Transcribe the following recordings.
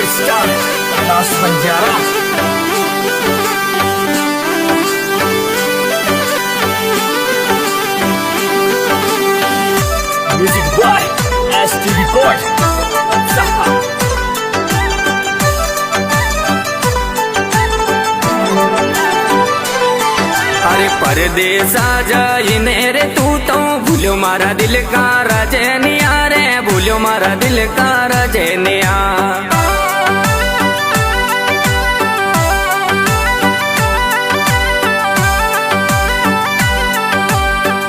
Superstar Kailash Banjara. Music by ST record. अरे परदेसा जाइने रे तू तो भूलो मारा दिल का रजनिया रे, भूलो मारा दिल का रजनिया।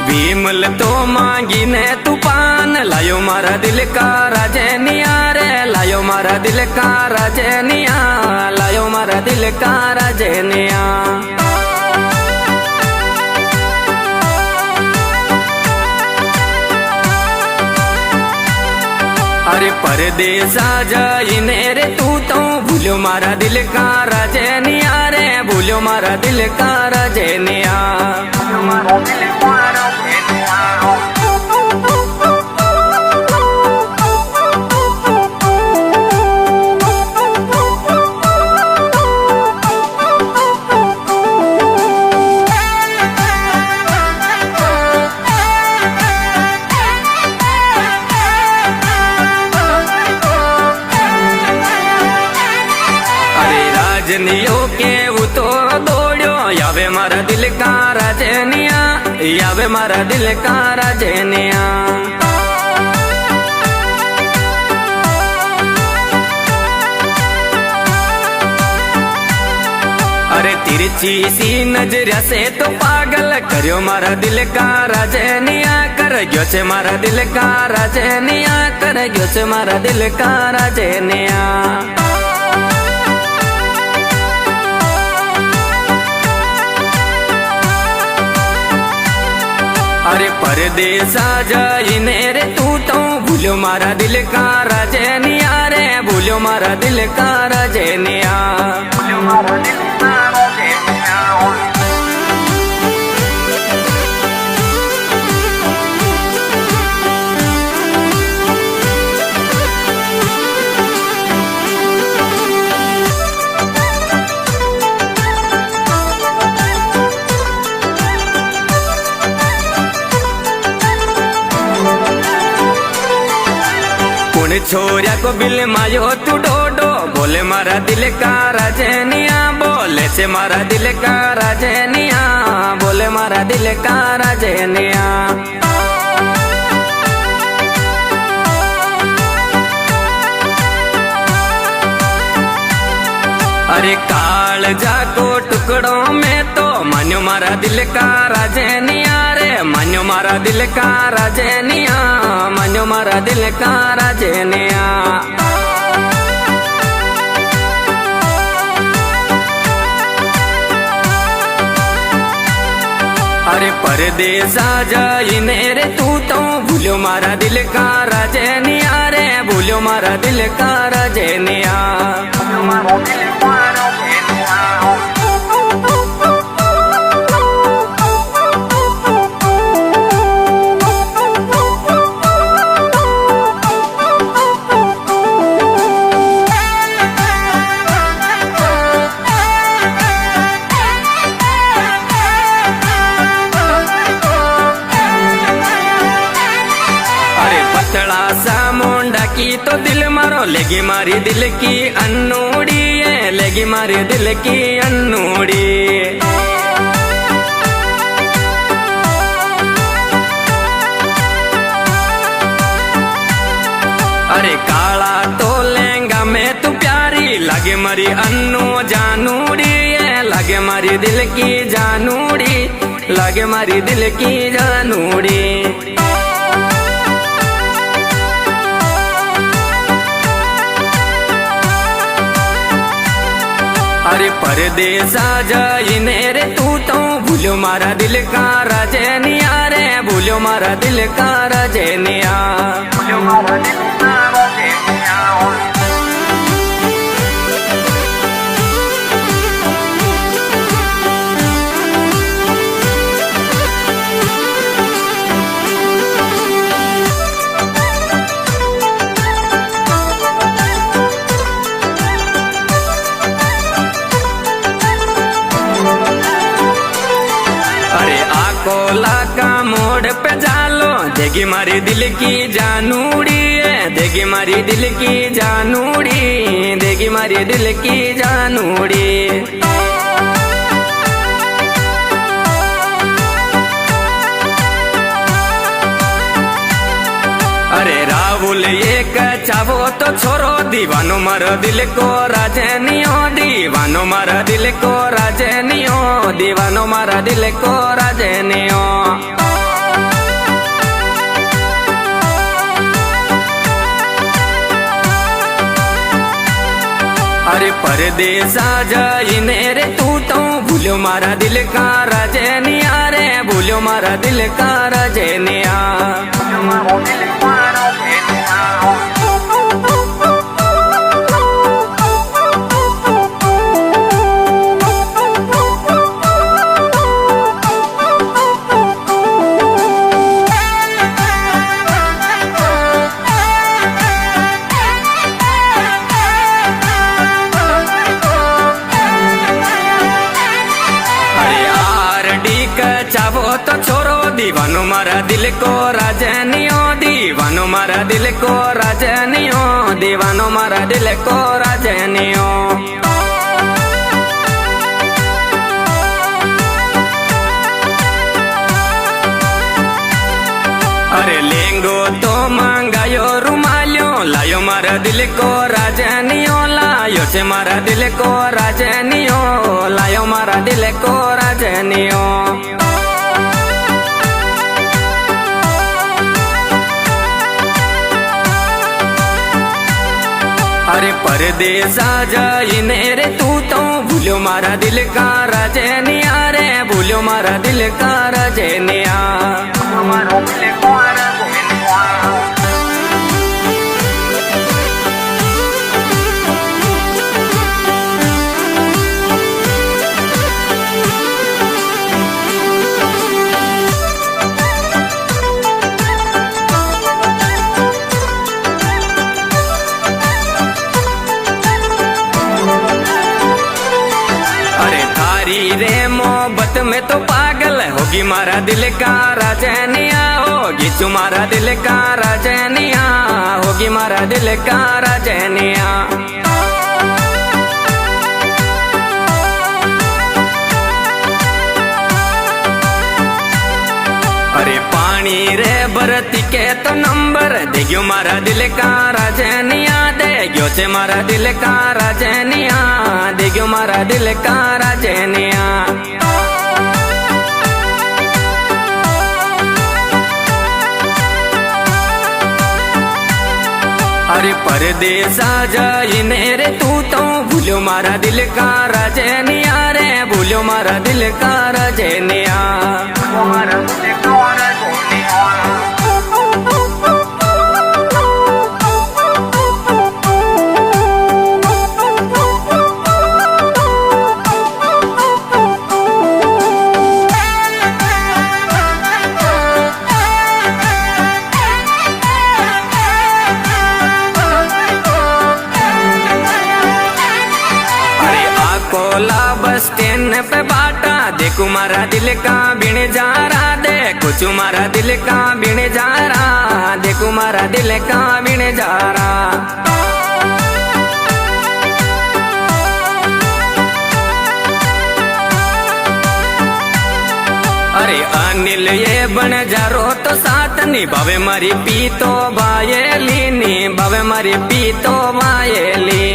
विमल तो मांगी ने तू पान, लायो मारा दिल का रजनिया रे, लायो मारा दिल का रजनिया, लायो मारा दिल का रजनिया। अरे परदेसा जाइने रे तू तो भूलो मारा दिल का रजनिया रे, भूलो मारा दिल का रजनिया। रजनियों के वो तो दौड़ो, यावे मारा दिल का रजनिया, यावे मारा दिल का रजनिया। अरे तिरछी सी नजर से तो पागल करियो मारा दिल का रजनिया, कर गयो से मारा दिल का रजनिया, कर गयो से मारा दिल का रजनिया। अरे परदेसा जाइने रे तू तो भूलो मारा दिल का रजनिया रे, भूलो मारा दिल का रजनिया, भूलो मारा दिल का रजनिया। छोरिया को बिल मायो तू डोडो, बोले मारा दिल का रजनिया, बोले से मारा दिल का रजनिया, बोले मारा दिल का रजनिया। अरे काल जाको टुकड़ों में तो मान्यो मारा दिल का रजनिया रे, मान्यो मारा दिल का रजनिया, मान्यो मारा दिल का रजनिया। अरे परदेसा जाइने रे तू तो भूलो मारा दिल का रजनिया रे, भूलो मारा दिल का रजनिया, भूलो मारा दिल का रजनिया। की तो दिल मारो लेगी मारी दिल की अन्नूड़ी है, लेगी मारी दिल की अन्नूड़ी। अरे काला तो लहंगा में तू प्यारी, लागे मारी अन्नू जानूड़ी है, लागे मारी दिल की जानूड़ी, लागे मारी दिल की जानूड़ी। अरे परदेसा जाइने रे तू तो भूलो मारा दिल का रजनिया रे, भूलो मारा दिल का रजनिया, भूलो मारा दिल का रजनिया। देगी मारी दिल की जानूड़ी देगी मारी दिल की जानूड़ी देगी मारी दिल की जानूड़ी। अरे राहुल एक चावो तो छोरो दीवानो मारो दिल को राजनियो दीवानो मारा दिल को राजनियो दीवानो मारा दिल को राजनियो। अरे परदेसा जाइने रे तू तो भूलो मारा दिल का राजनिया रे भूलो मारा दिल का राजनिया। चावो तो छोरो दीवानो मारा दिल को राजनियो दीवानो मारा दिल को राजनियो दीवानो मारा दिल को राजनियो। अरे लेंगो तो मांगायो रुमालियो लायो मारा दिल को राजनियो लायो से मारा दिल को राजनियो लायो मारा दिल को राजनियो। अरे परदेसा जाइने रे तू तो भूलो मारा दिल का राजनिया रे भूलो मारा दिल का राजनिया। रे मोहब्बत में तो पागल होगी मारा दिल का राजनिया होगी तुम्हारा दिल का राजनिया होगी मारा दिल का राजनिया। अरे पानी रे बरती के तो नंबर देग्यो मारा दिल का राजनिया देग्यो से मारा दिल का राजनिया देग्यो मारा दिल का राजनिया। अरे परदेसा जाइने रे तू तो भूलो मारा दिल का राजनिया रे भूलो मारा दिल का राजनिया। बस स्टैंड पे बाटा देखो मारा दिल का बिन जा रहा देखो तुम्हारा दिल का बिन जा रहा देखो मारा दिल का बिन जा रहा। अरे अनिल ये बन जा रो तो साथ निभावे मारी पी तो बायली निभावे मारी पी तो बायली।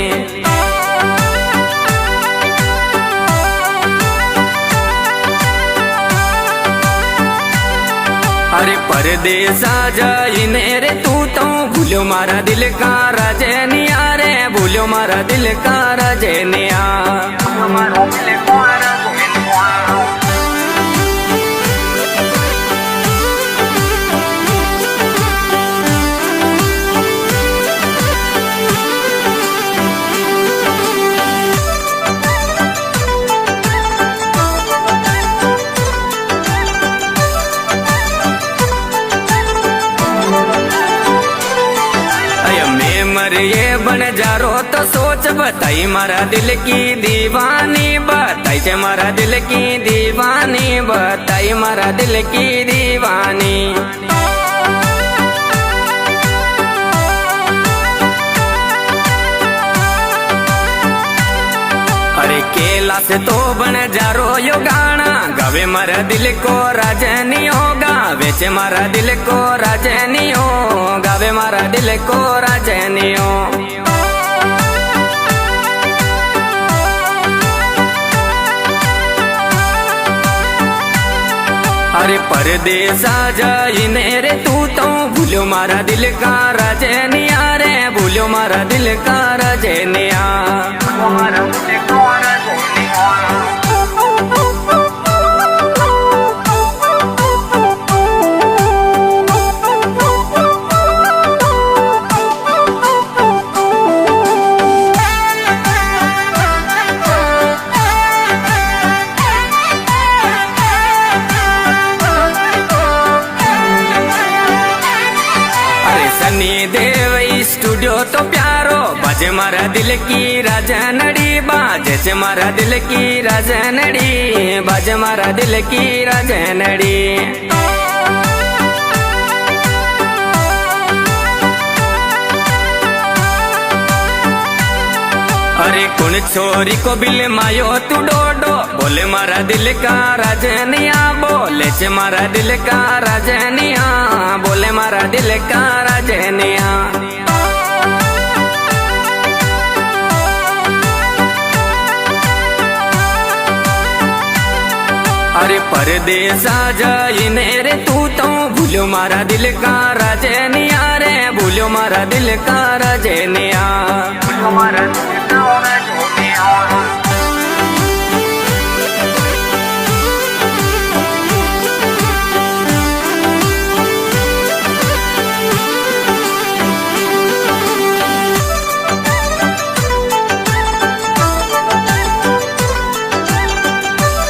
अरे परदेसा जाइने रे तू तो भूलो मारा दिल का राजनिया रे भूलो मारा दिल का राजनिया। ये बन जा रो तो सोच बताई मारा दिल की दीवानी बताई से मारा दिल की दीवानी बताई मारा दिल की दीवानी। से तो बन जारो यो गाना गावे मारा दिल को राजनियो गावे छे मारा दिल को राजनियो गावे मारा दिल को राजनियो अरे परदेसा जाइने रे तू तो भूलो मारा दिल का राजनिया रे भूलो मारा दिल का राजनिया सनी देव स्टूडियो तो प्यारो बाजे मारा दिल की राजनड़ी बाजे से मारा दिल की राजनड़ी बाजे मारा दिल की राजनड़ी अरे कौन छोरी को बिल मायो तू डोडो बोले मारा दिल का राजनिया बोले छे मारा दिल का राजनिया बोले मारा दिल का राजनिया अरे परदेसा जाइने रे तू तो भूलो मारा दिल का राजनिया रे भूलो मारा दिल का राजनिया भूलो मारा दिल का राजनिया